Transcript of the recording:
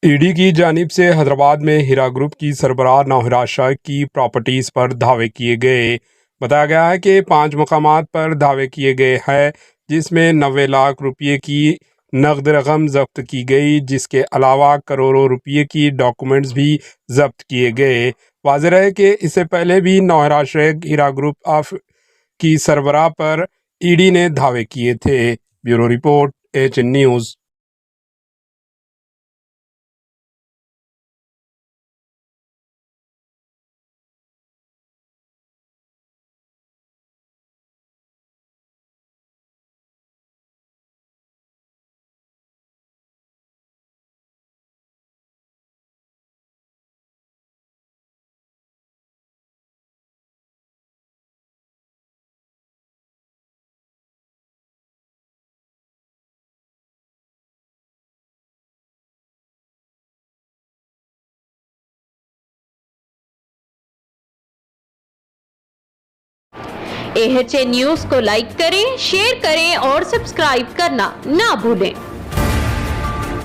ED की जानिब से हैदराबाद में हीरा ग्रुप की सरबराह नौहिरा शाह की प्रॉपर्टीज पर दावे किए गए। बताया गया है कि 5 मकामात पर दावे किए गए हैं, जिसमें 90 लाख रुपये की नकद रकम जब्त की गई, जिसके अलावा करोड़ों रुपये की डॉक्यूमेंट्स भी जब्त किए गए। वाज़ेह है कि इससे पहले भी नौहिरा शाह हीरा ग्रुप ऑफ की सरबराह पर ईडी ने दावे किए थे। Bureau report, HN news. AHN news को लाइक करें, शेयर करें और सब्सक्राइब करना ना भूलें।